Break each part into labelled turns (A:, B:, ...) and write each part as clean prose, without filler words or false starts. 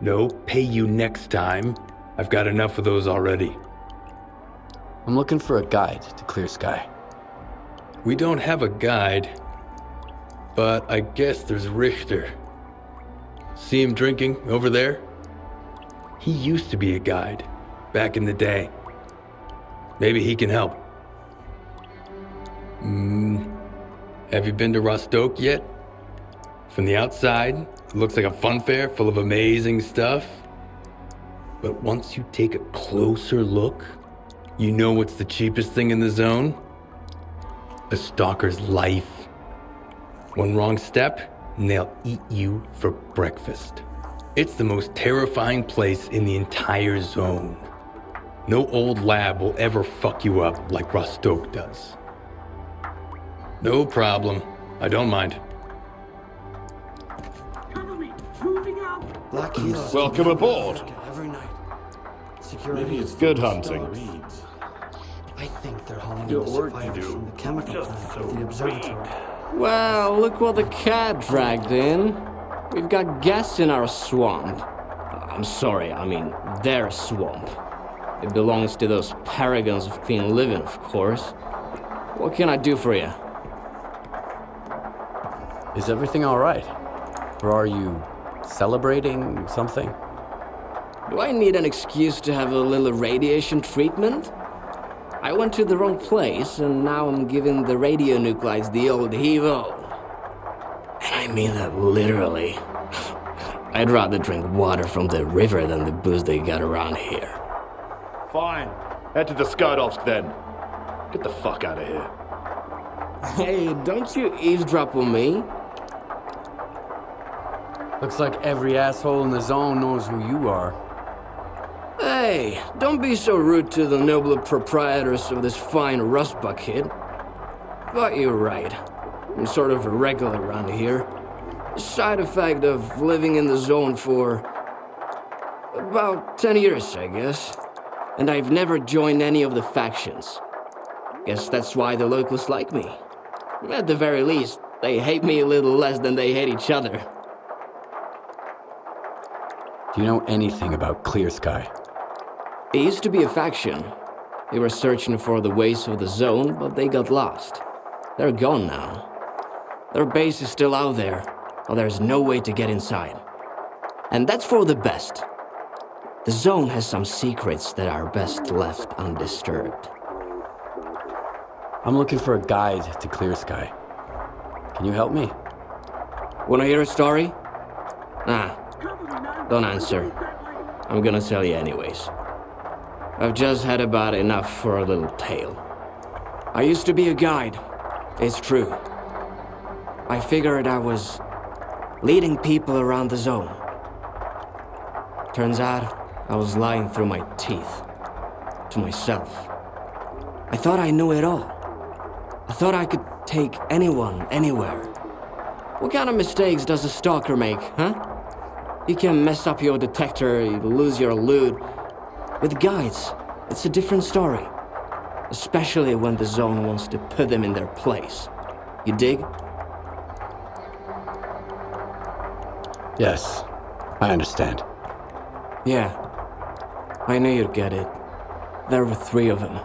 A: No, pay you next time. I've got enough of those already.
B: I'm looking for a guide to Clear Sky.
A: We don't have a guide, but I guess there's Richter. See him drinking over there? He used to be a guide, back in the day. Maybe he can help. Have you been to Rostock yet? From the outside, it looks like a fun fair full of amazing stuff. But once you take a closer look, you know what's the cheapest thing in the zone? A stalker's life. One wrong step, and they'll eat you for breakfast. It's the most terrifying place in the entire zone. No old lab will ever fuck you up like Rostock does. No problem. I don't mind.
C: Welcome aboard.
D: Every night.
C: Maybe it's good hunting.
D: I think they're hauling
C: Good
D: in
C: work
D: supplies
C: you do.
D: from the chemical plant at the observatory.
E: Well, look what the cat dragged in. We've got gas in our swamp. I'm sorry, I mean their swamp. It belongs to those paragons of clean living, of course. What can I do for you?
B: Is everything all right? Or are you celebrating something?
E: Do I need an excuse to have a little radiation treatment? I went to the wrong place, and now I'm giving the radionuclides the old heave-o. And I mean that literally. I'd rather drink water from the river than the booze they got around here.
C: Fine. Head to the Skydovsk then. Get the fuck out of here.
E: Hey, don't you eavesdrop on me?
B: Looks like every asshole in the zone knows who you are.
E: Hey, don't be so rude to the noble proprietors of this fine rust bucket. But you're right. I'm sort of a regular around here. A side effect of living in the zone for about 10 years, I guess. And I've never joined any of the factions. Guess that's why the locals like me. At the very least, they hate me a little less than they hate each other.
B: Do you know anything about Clear Sky?
E: It used to be a faction. They were searching for the ways of the zone, but they got lost. They're gone now. Their base is still out there, but there's no way to get inside. And that's for the best. The zone has some secrets that are best left undisturbed.
B: I'm looking for a guide to Clear Sky. Can you help me?
E: Wanna hear a story? Nah, don't answer. I'm gonna tell you anyways. I've just had about enough for a little tale. I used to be a guide. It's true. I figured I was leading people around the zone. Turns out I was lying through my teeth to myself. I thought I knew it all. I thought I could take anyone, anywhere. What kind of mistakes does a stalker make, huh? You can mess up your detector, you lose your loot. With guides, it's a different story. Especially when the zone wants to put them in their place. You dig?
B: Yes, I understand.
E: Yeah, I knew you'd get it. There were 3 of them.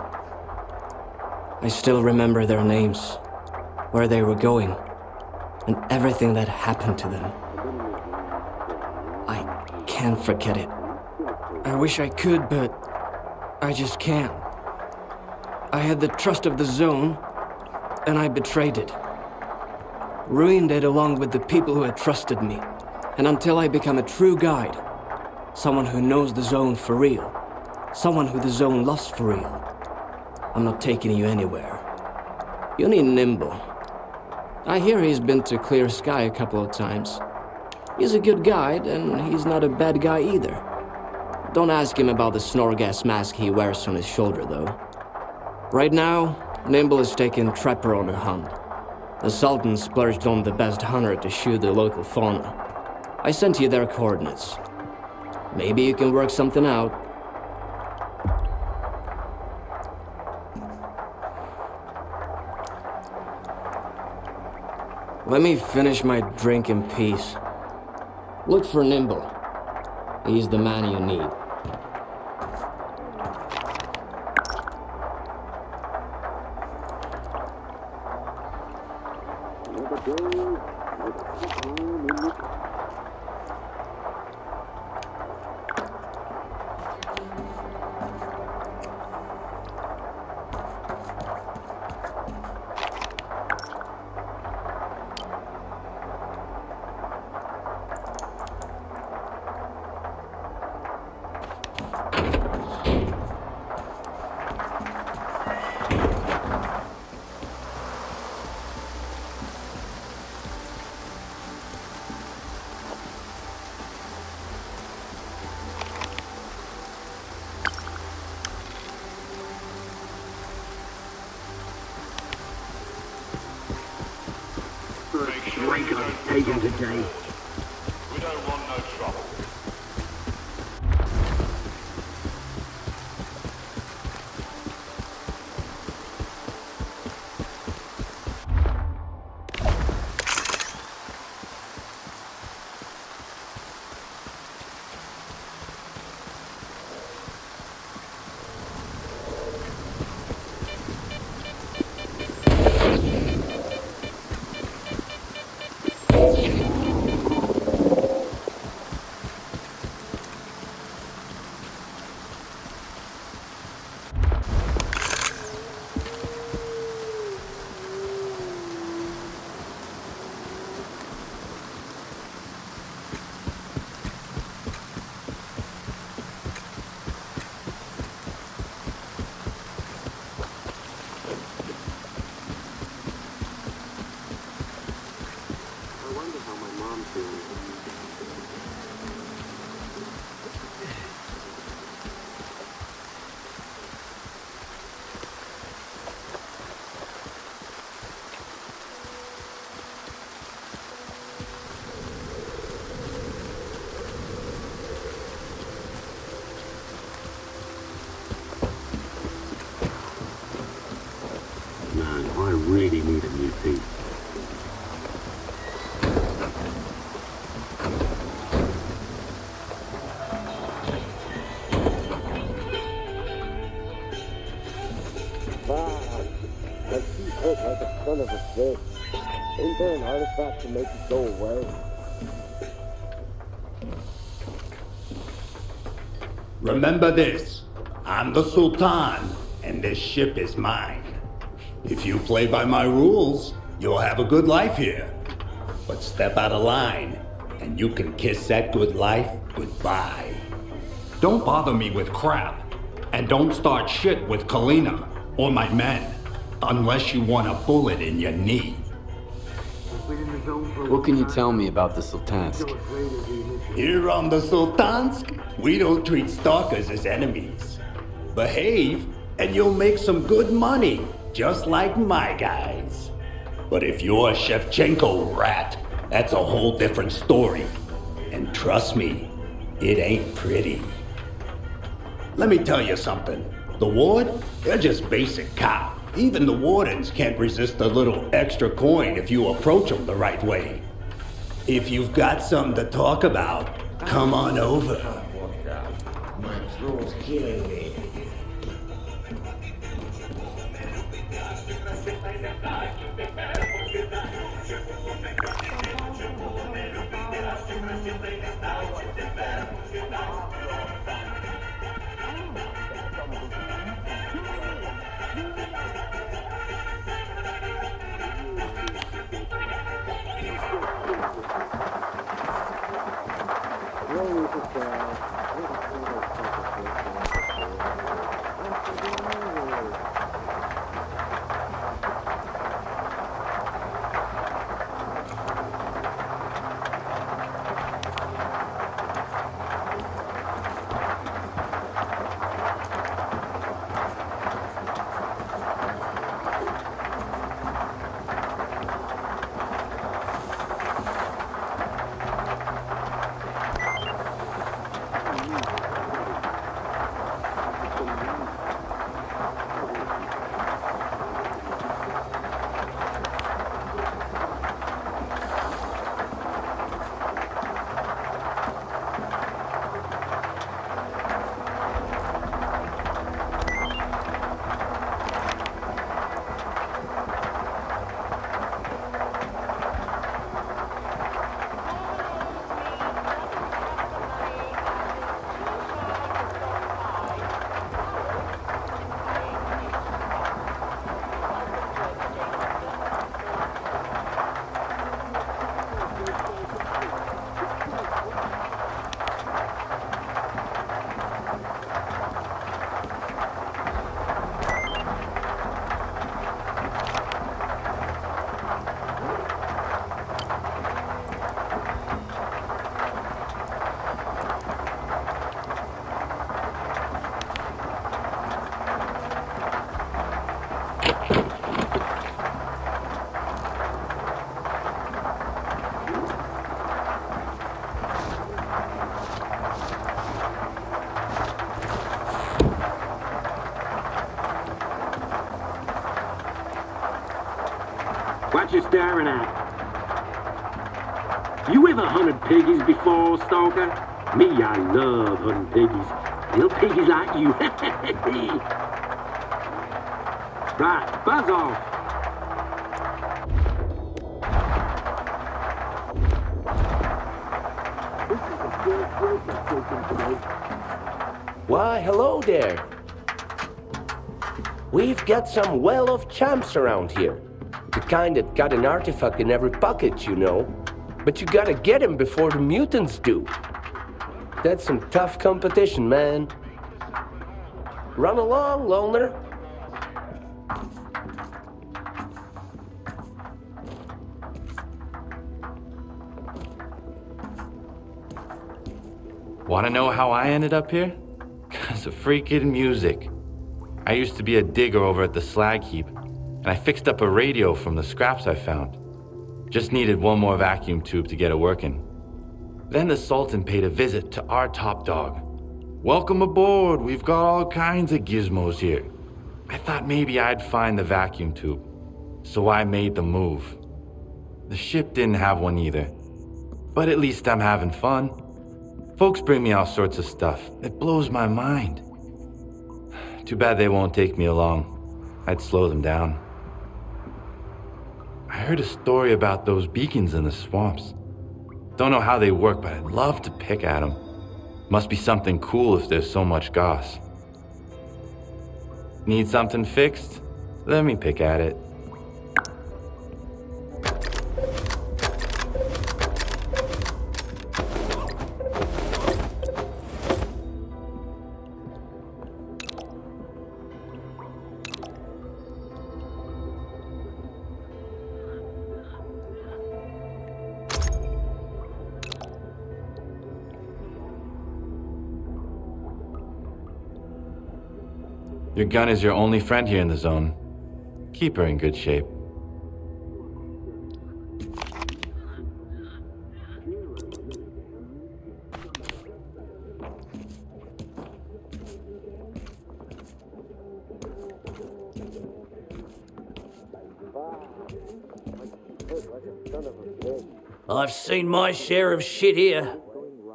E: I still remember their names, where they were going, and everything that happened to them. I can't forget it. I wish I could, but I just can't. I had the trust of the zone, and I betrayed it. Ruined it along with the people who had trusted me. And until I become a true guide, someone who knows the zone for real, someone who the zone loves for real, I'm not taking you anywhere. You need Nimble. I hear he's been to Clear Sky a couple of times. He's a good guide, and he's not a bad guy either. Don't ask him about the snorgas mask he wears on his shoulder, though. Right now, Nimble is taking Trapper on a hunt. The Sultan splurged on the best hunter to shoot the local fauna. I sent you their coordinates. Maybe you can work something out. Let me finish my drink in peace. Look for Nimble. He's the man you need.
F: Break I've taken today.
C: We don't want no trouble.
F: Man, I really need a new piece.
G: That sea hook like a son of a bitch. Ain't there an artifact to make it go away?
H: Remember this, I'm the Sultan, and this ship is mine. If you play by my rules, you'll have a good life here. But step out of line, and you can kiss that good life goodbye. Don't bother me with crap, and don't start shit with Kalina or my men, unless you want a bullet in your knee.
B: What can you tell me about the Sultansk?
H: Here on the Sultansk, we don't treat stalkers as enemies. Behave, and you'll make some good money, just like my guys. But if you're a Shevchenko rat, that's a whole different story. And trust me, it ain't pretty. Let me tell you something. The ward, they're just basic cop. Even the wardens can't resist a little extra coin if you approach them the right way. If you've got something to talk about, come on over.
G: My throat's killing me.
F: What you staring at? You ever hunted piggies before, Stalker? Me, I love hunting piggies. Little piggies like you. Right, buzz off.
I: Why, hello there. We've got some well-off champs around here. The kind that got an artifact in every pocket, you know. But you gotta get them before the mutants do. That's some tough competition, man. Run along, loner.
J: Wanna know how I ended up here? 'Cause of freaking music. I used to be a digger over at the slag heap, and I fixed up a radio from the scraps I found. Just needed one more vacuum tube to get it working. Then the Sultan paid a visit to our top dog. Welcome aboard, we've got all kinds of gizmos here. I thought maybe I'd find the vacuum tube, so I made the move. The ship didn't have one either, but at least I'm having fun. Folks bring me all sorts of stuff. It blows my mind. Too bad they won't take me along. I'd slow them down. I heard a story about those beacons in the swamps. Don't know how they work, but I'd love to pick at them. Must be something cool if there's so much goss. Need something fixed? Let me pick at it. Your gun is your only friend here in the zone. Keep her in good shape.
K: I've seen my share of shit here.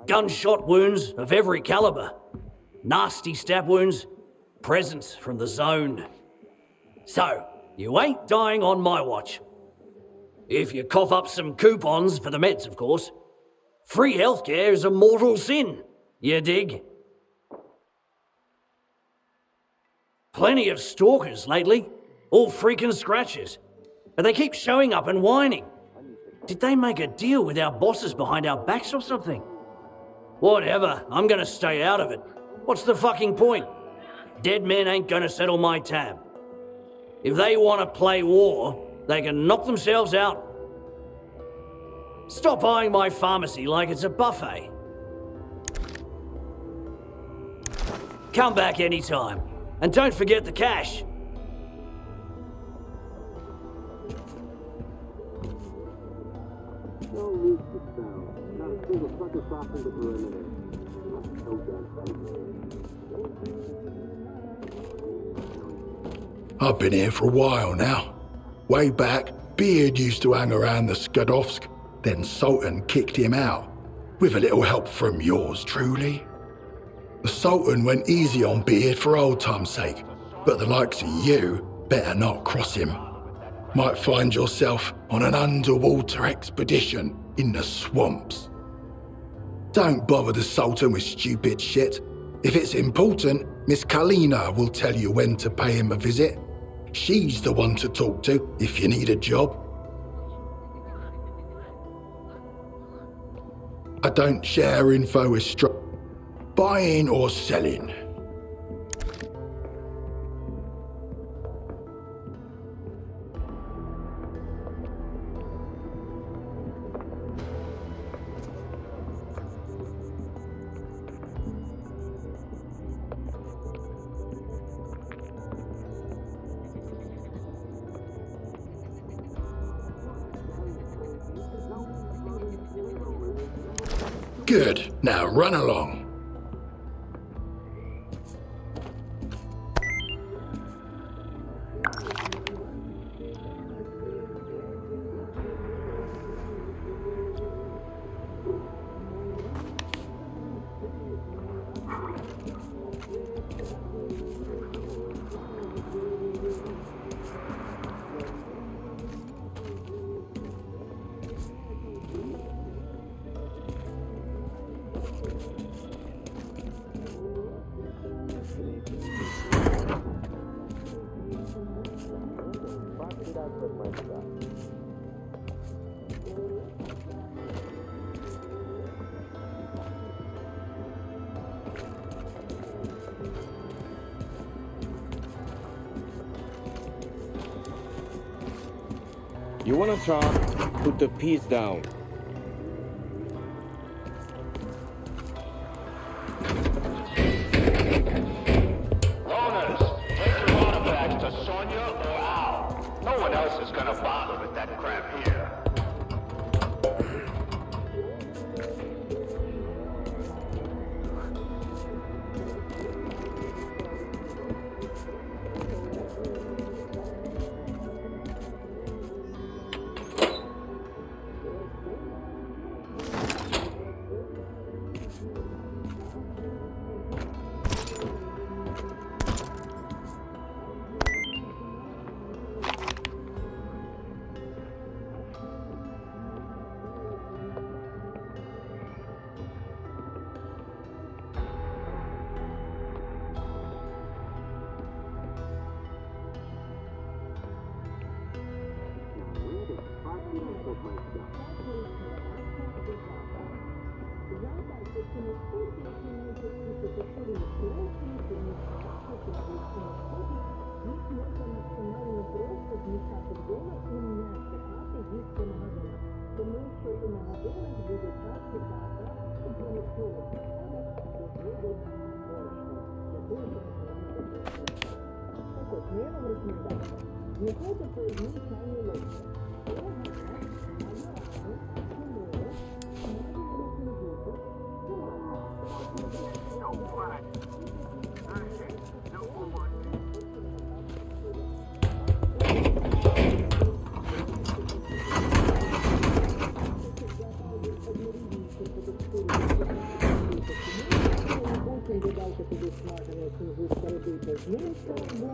K: Gunshot wounds of every caliber. Nasty stab wounds. Presents from the zone. So, you ain't dying on my watch. If you cough up some coupons for the meds, of course. Free healthcare is a mortal sin. You dig? Plenty of stalkers lately. All freaking scratches. But they keep showing up and whining. Did they make a deal with our bosses behind our backs or something? Whatever, I'm gonna stay out of it. What's the fucking point? Dead men ain't gonna settle my tab. If they want to play war, they can knock themselves out. Stop eyeing my pharmacy like it's a buffet. Come back anytime. And don't forget the cash.
L: I've been here for a while now. Way back, Beard used to hang around the Skadovsk, then Sultan kicked him out, with a little help from yours truly. The Sultan went easy on Beard for old time's sake, but the likes of you better not cross him. Might find yourself on an underwater expedition in the swamps. Don't bother the Sultan with stupid shit. If it's important, Miss Kalina will tell you when to pay him a visit. She's the one to talk to if you need a job. I don't share info with buying or selling. Good. Now run along.
M: You wanna talk? Put the piece down.
N: Loners, take your artifacts to Sonia or Al. No one else is gonna bother with that crap here.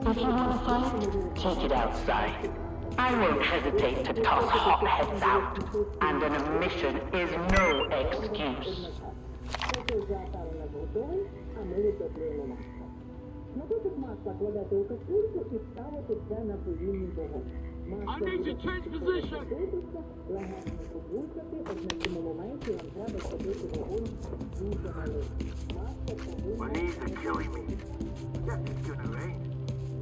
O: If you want to fight, take it outside. I won't hesitate to toss hotheads out, and an omission is no excuse.
N: I need to change position!
P: My knees are killing me. Guess it's gonna rain.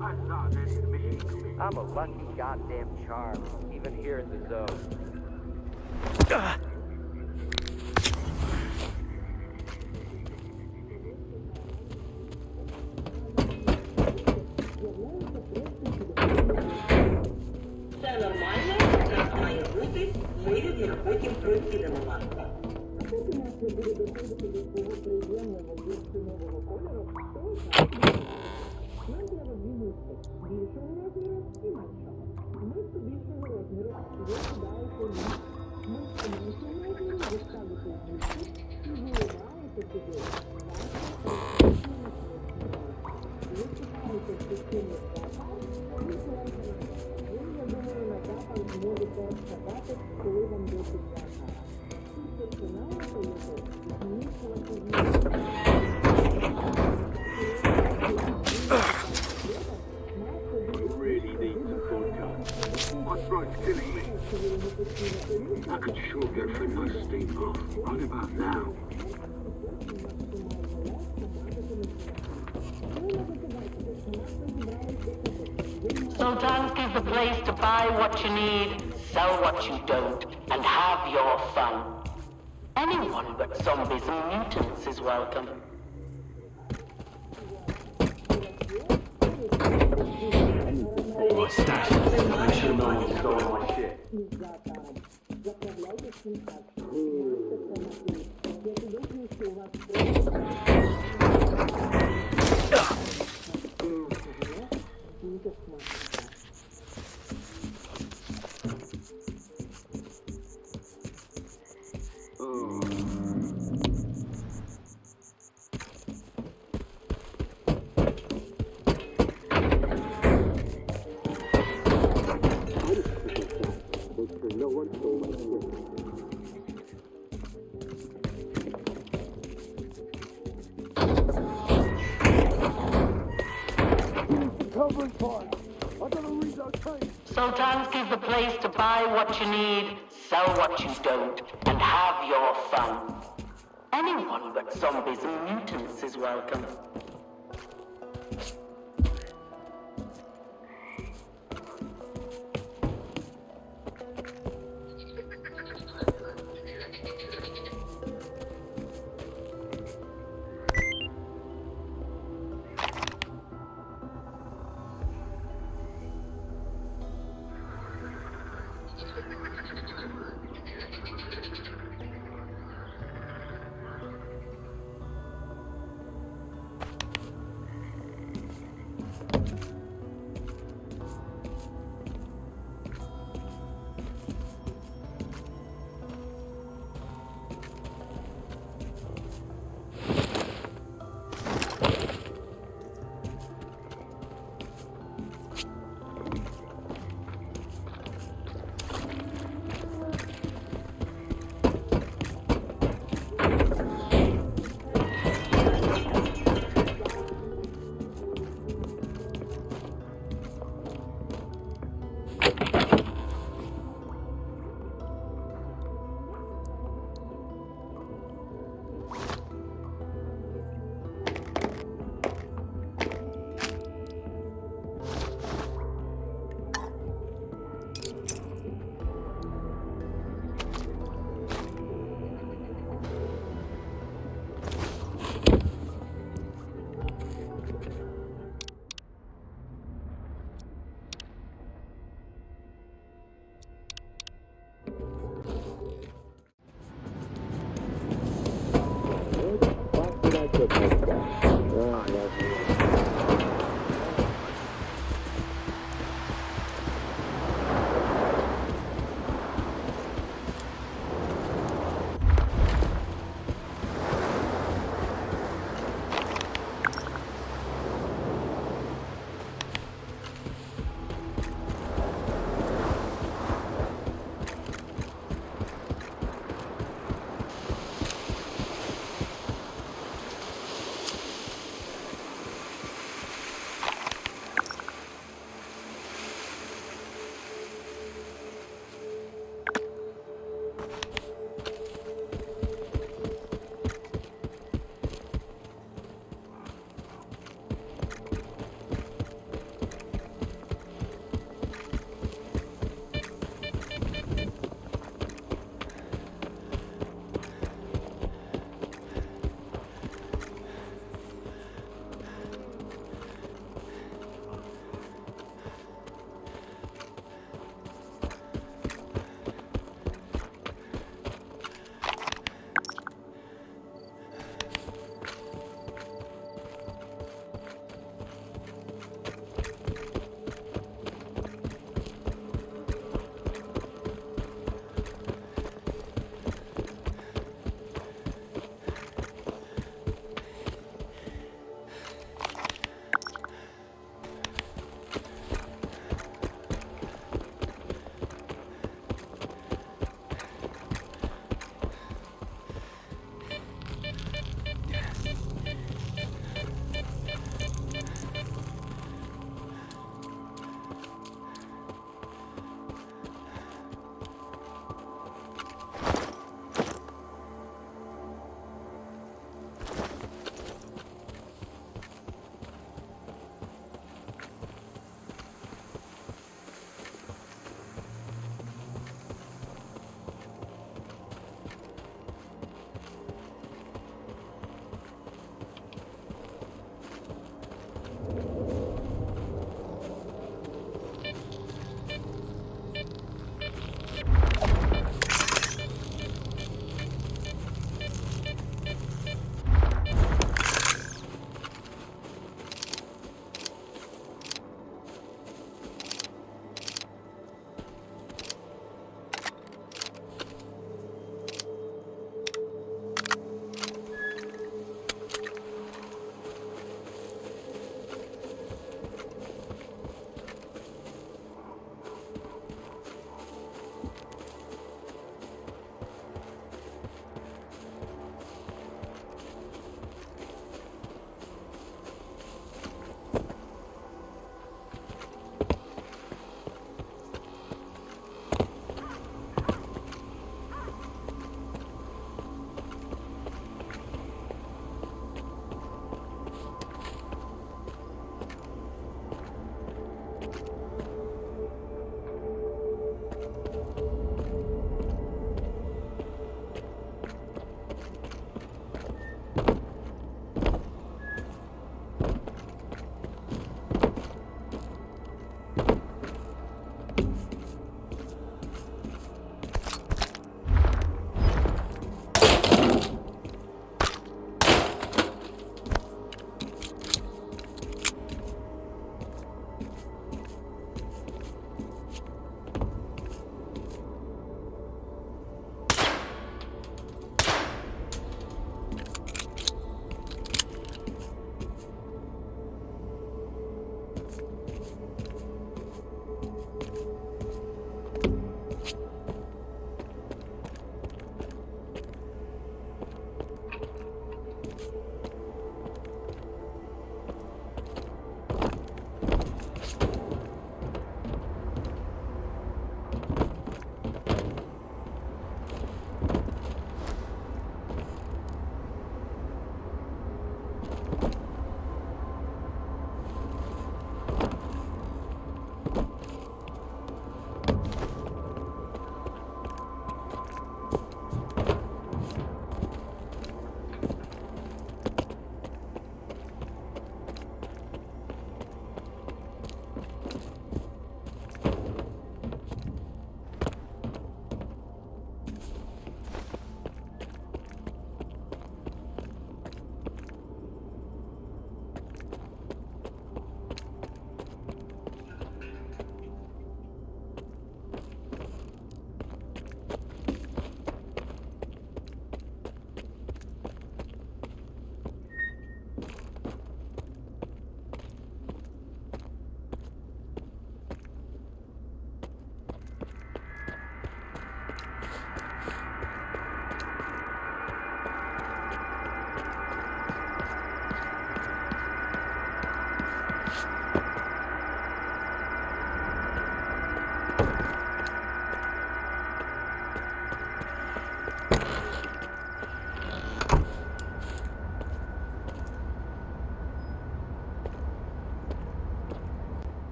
P: I thought there's a machine coming.
I: I'm a lucky goddamn charm, even here in the zone.
O: Все нормально, так має бути, ми від них потім пройдемо ласка.
P: I could sure get for no steam off. What about now?
O: Sultansk is the place to buy what you need, sell what you don't, and have your fun. Anyone but zombies and mutants is welcome.
K: Oh, stash. Make sure no one's stolen my shit.
G: covering fire. I gotta relocate.
O: Sultansk is the place to buy what you need, sell what you don't, and have your fun. Anyone but zombies and mutants is welcome.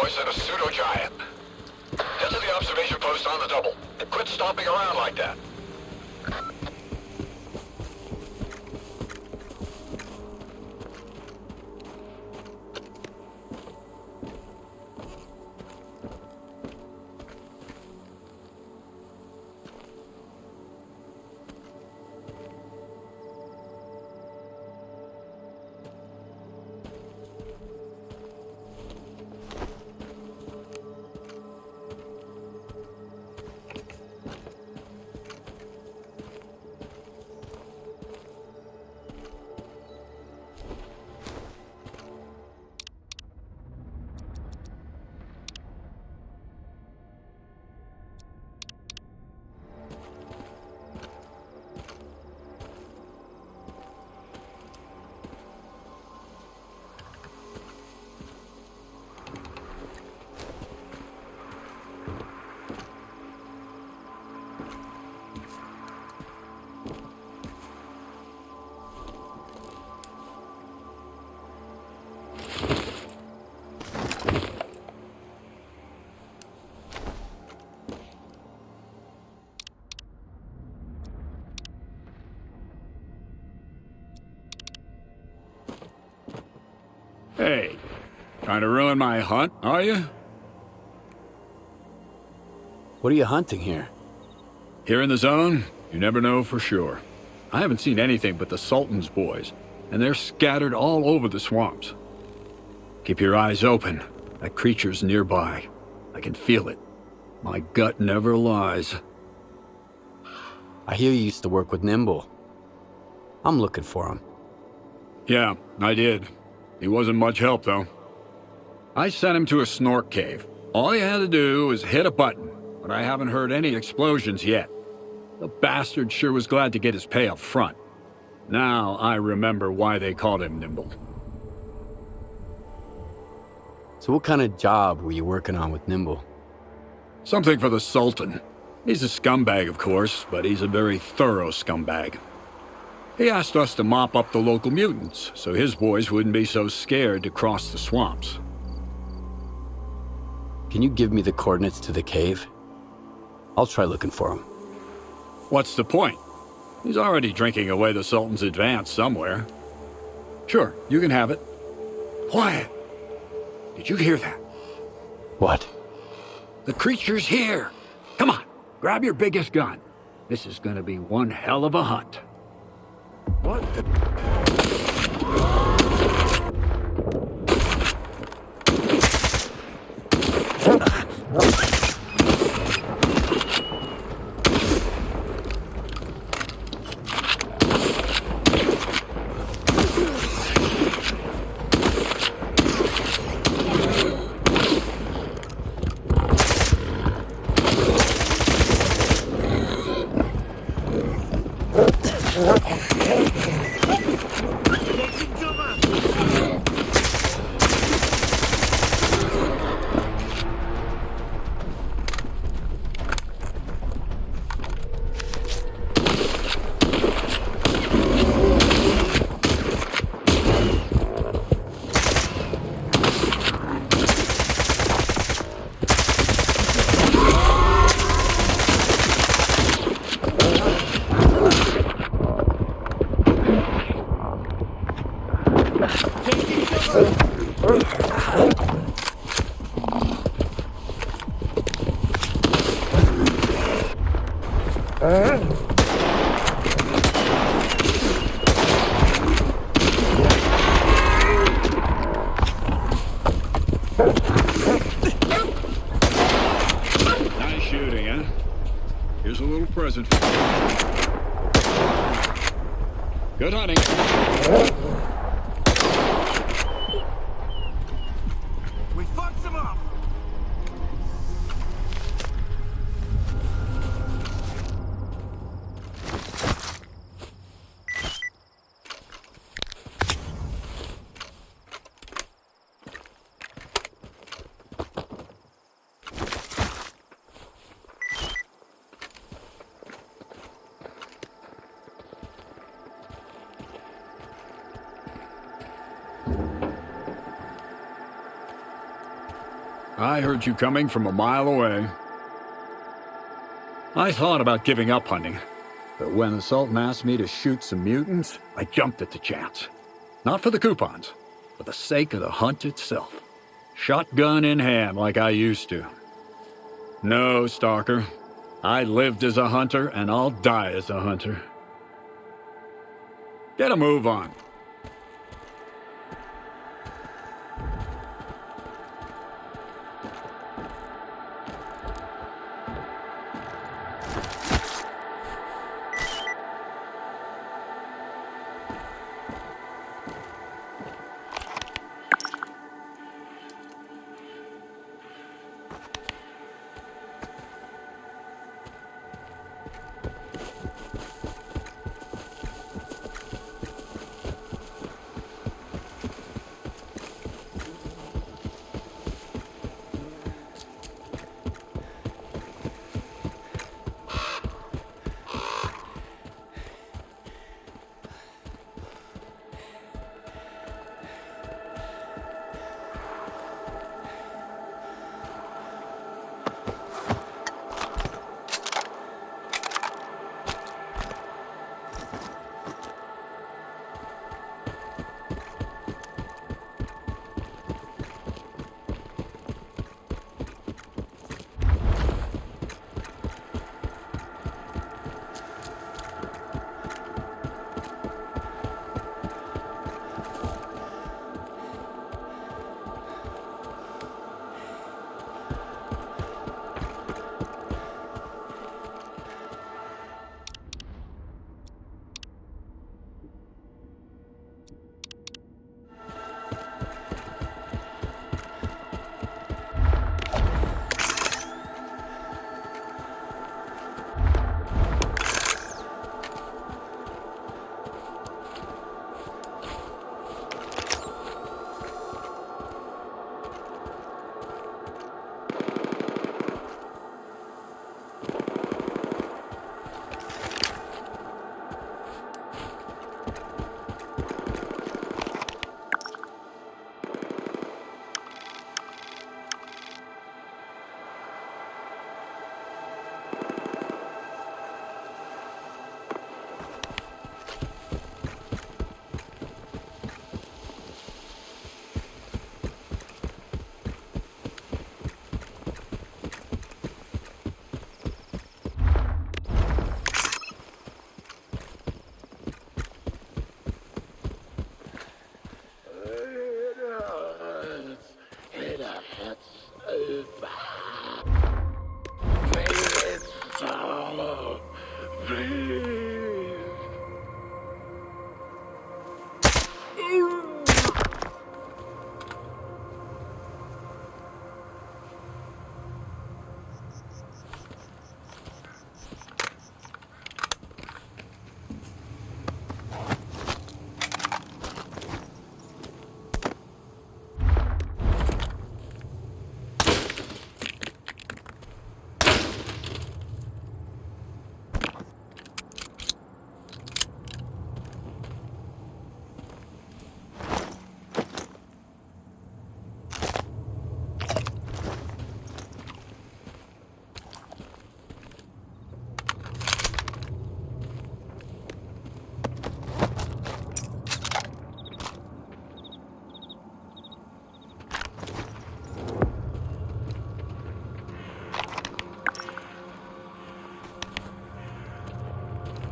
Q: voice and a pseudo-giant. Head to the observation post on the double, and quit stomping around like that.
R: Hey, trying to ruin my hunt, are you?
B: What are you hunting here?
R: Here in the zone, you never know for sure. I haven't seen anything but the Sultan's boys, and they're scattered all over the swamps. Keep your eyes open. That creature's nearby. I can feel it. My gut never lies.
B: I hear you used to work with Nimble. I'm looking for him.
R: Yeah, I did. He wasn't much help, though. I sent him to a snork cave. All he had to do was hit a button, but I haven't heard any explosions yet. The bastard sure was glad to get his pay up front. Now I remember why they called him Nimble.
B: So what kind of job were you working on with Nimble?
R: Something for the Sultan. He's a scumbag, of course, but he's a very thorough scumbag. He asked us to mop up the local mutants, so his boys wouldn't be so scared to cross the swamps.
B: Can you give me the coordinates to the cave? I'll try looking for him.
R: What's the point? He's already drinking away the Sultan's advance somewhere. Sure, you can have it. Quiet! Did you hear that?
B: What?
R: The creature's here! Come on, grab your biggest gun. This is gonna be one hell of a hunt. What the... Nice shooting, huh? Here's a little present. Good hunting.
P: We fucked him up!
R: I heard you coming from a mile away. I thought about giving up hunting, but when the Sultan asked me to shoot some mutants, I jumped at the chance. Not for the coupons, for the sake of the hunt itself. Shotgun in hand like I used to. No, Stalker. I lived as a hunter, and I'll die as a hunter. Get a move on.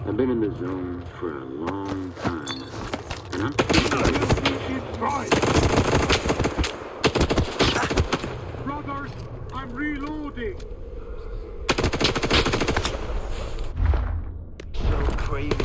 F: I've been in the zone for a long time, and I'm...
P: Brothers, I'm reloading.
K: So crazy.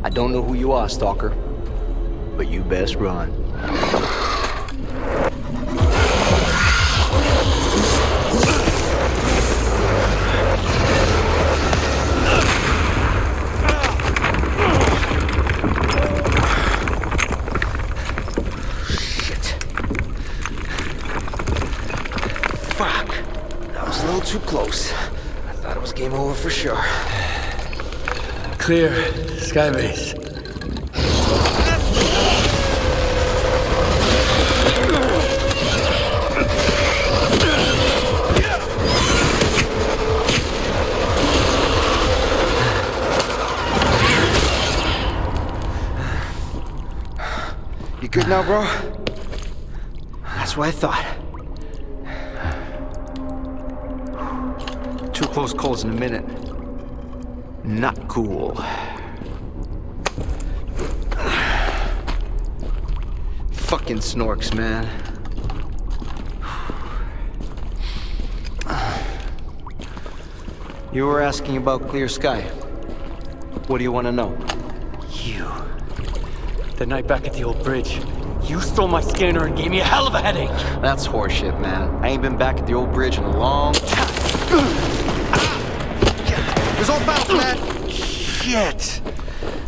B: I don't know who you are, Stalker, but you best run.
S: Too close. I thought it was game over for sure.
B: Clear, Skybase.
S: You good now, bro? That's what I thought. Two close calls in a minute. Not cool. Fucking snorks, man. You were asking about clear sky. What do you want to know?
B: You. The night back at the old bridge, you stole my scanner and gave me a hell of a headache.
S: That's horseshit, man. I ain't been back at the old bridge in a long time. There's all bounce, man. Shit.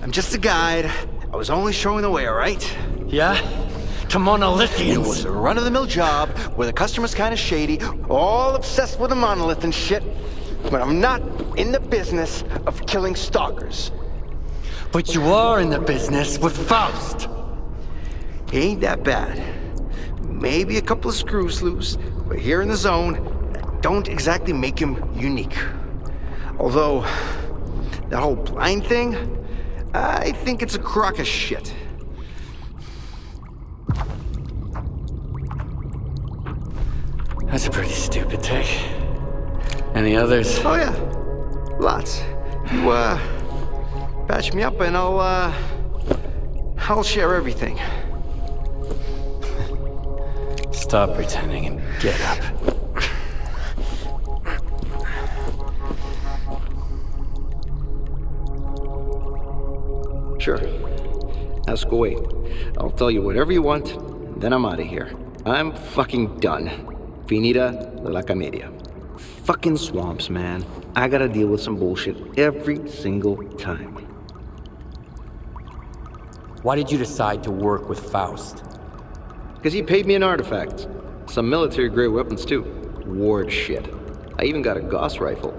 S: I'm just a guide. I was only showing the way, all right?
B: Yeah? To monolithians.
S: It was a run-of-the-mill job where the customer's kind of shady, all obsessed with the monolith and shit. But I'm not in the business of killing stalkers.
B: But you are in the business with Faust.
S: He ain't that bad. Maybe a couple of screws loose, but here in the zone, don't exactly make him unique. Although, that whole blind thing, I think it's a crock of shit.
B: That's a pretty stupid take. Any others?
S: Oh yeah, lots. You, patch me up and I'll share everything.
B: Stop pretending and get up.
S: Sure. Ask away. I'll tell you whatever you want, then I'm out of here. I'm fucking done. Finita la comedia. Fucking swamps, man. I gotta deal with some bullshit every single time.
B: Why did you decide to work with Faust?
S: Because he paid me in artifacts. Some military-grade weapons, too. Ward shit. I even got a Gauss rifle.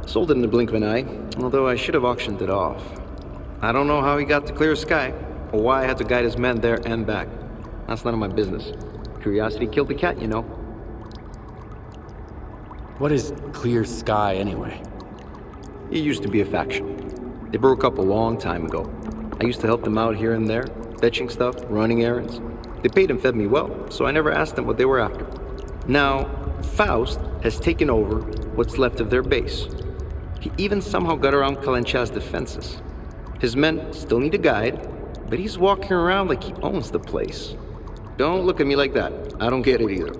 S: Sold it in the blink of an eye, although I should have auctioned it off. I don't know how he got to clear sky, or why I had to guide his men there and back. That's none of my business. Curiosity killed the cat, you know.
B: What is clear sky, anyway?
S: It used to be a faction. They broke up a long time ago. I used to help them out here and there, fetching stuff, running errands. They paid and fed me well, so I never asked them what they were after. Now, Faust has taken over what's left of their base. He even somehow got around Kalencha's defenses. His men still need a guide, but he's walking around like he owns the place. Don't look at me like that. I don't get it either.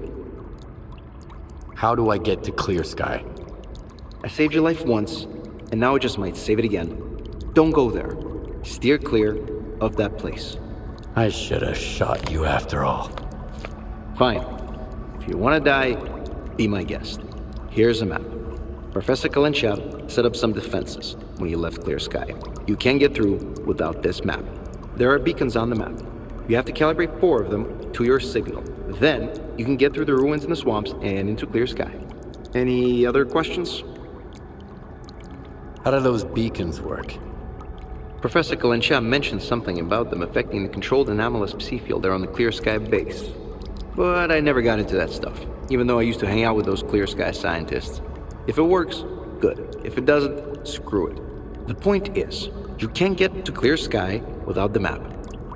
B: How do I get to clear sky?
S: I saved your life once, and now I just might save it again. Don't go there. Steer clear of that place.
B: I should have shot you after all.
S: Fine. If you want to die, be my guest. Here's a map. Professor Kalencha set up some defenses when he left Clear Sky. You can't get through without this map. There are beacons on the map. You have to calibrate 4 of them to your signal. Then, you can get through the ruins in the swamps and into Clear Sky. Any other questions?
B: How do those beacons work?
S: Professor Kalencha mentioned something about them affecting the controlled anomalous psi field there on the Clear Sky base. But I never got into that stuff, even though I used to hang out with those Clear Sky scientists. If it works, good. If it doesn't, screw it. The point is, you can't get to Clear Sky without the map,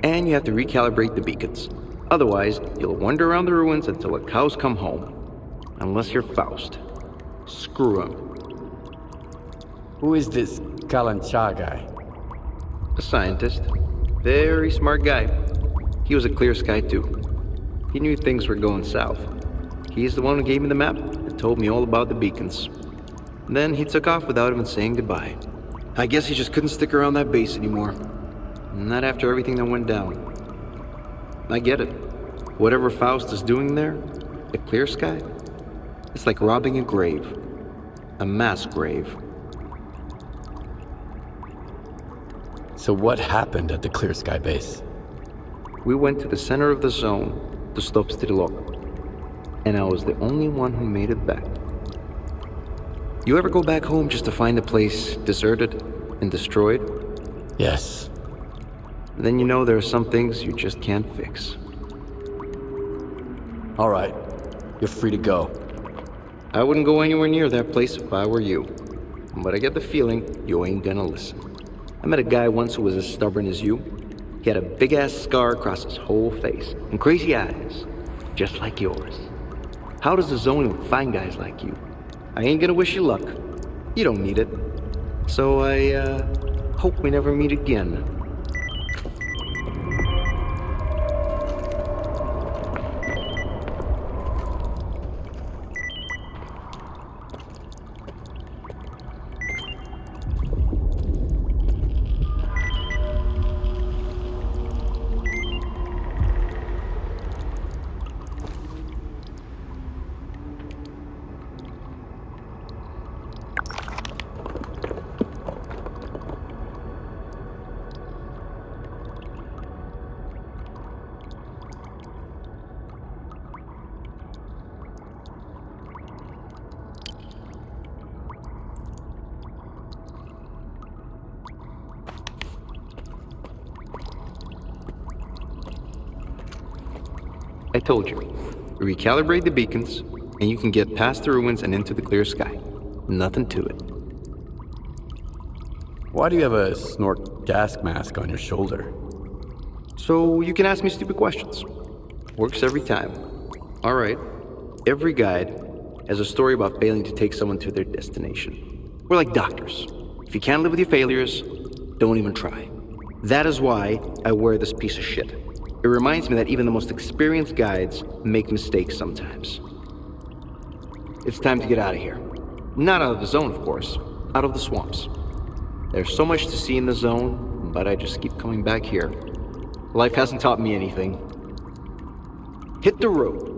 S: and you have to recalibrate the beacons. Otherwise, you'll wander around the ruins until the cows come home. Unless you're Faust. Screw him.
B: Who is this Kalencha guy?
S: A scientist. Very smart guy. He was a Clear Sky too. He knew things were going south. He's the one who gave me the map and told me all about the beacons. Then he took off without even saying goodbye. I guess he just couldn't stick around that base anymore. Not after everything that went down. I get it. Whatever Faust is doing there, the clear sky, it's like robbing a grave. A mass grave.
B: So what happened at the Clear Sky base?
S: We went to the center of the zone to stop S.T.A.L.K.E.R. And I was the only one who made it back. You ever go back home just to find the place deserted and destroyed?
B: Yes.
S: Then you know there are some things you just can't fix.
B: All right. You're free to go.
S: I wouldn't go anywhere near that place if I were you. But I get the feeling you ain't gonna listen. I met a guy once who was as stubborn as you. He had a big-ass scar across his whole face and crazy eyes, just like yours. How does the zone even find guys like you? I ain't gonna wish you luck. You don't need it. So I hope we never meet again. I told you. Recalibrate the beacons, and you can get past the ruins and into the clear sky. Nothing to it.
B: Why do you have a snort gas mask on your shoulder?
S: So you can ask me stupid questions. Works every time. Alright. Every guide has a story about failing to take someone to their destination. We're like doctors. If you can't live with your failures, don't even try. That is why I wear this piece of shit. It reminds me that even the most experienced guides make mistakes sometimes. It's time to get out of here. Not out of the zone, of course. Out of the swamps. There's so much to see in the zone, but I just keep coming back here. Life hasn't taught me anything. Hit the road.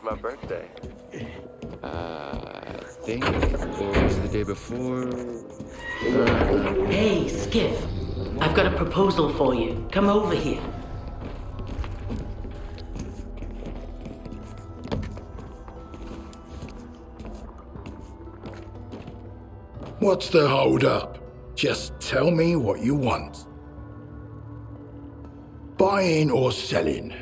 I: was my birthday.
T: I think it was the day before.
O: Hey, Skiff. I've got a proposal for you. Come over here.
L: What's the hold up? Just tell me what you want. Buying or selling?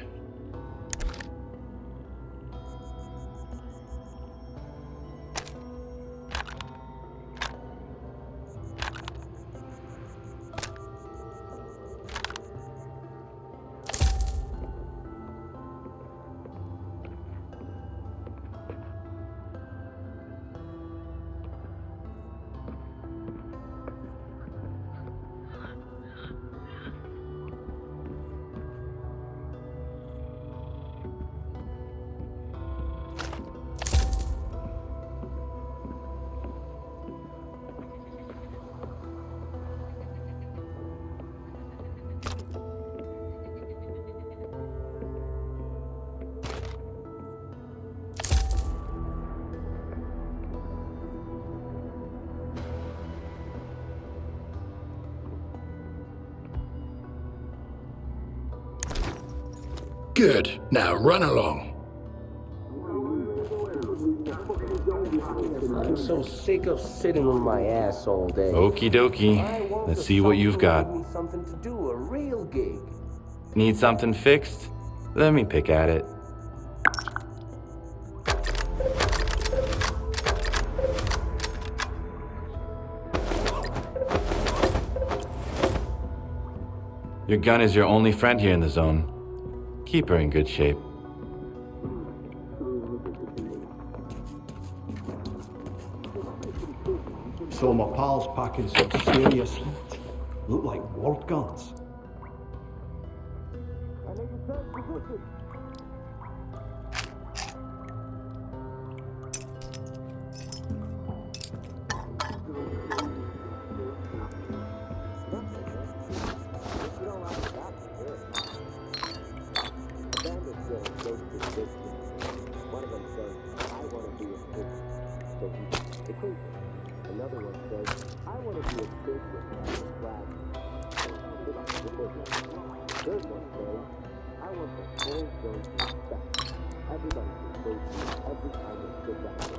L: Good. Now run along.
I: I'm so sick of sitting on my ass all day.
J: Okie dokie. Let's see what you've got.
I: Something to do, a real gig.
J: Need something fixed? Let me pick at it. Your gun is your only friend here in the zone. Keep her in good shape.
D: So my pal's packing some serious heat. Look like ward guns.
G: Another one says, I want to be a big with flag. Third one says, I want the whole zone to respect. Everybody should go through every time they sit down.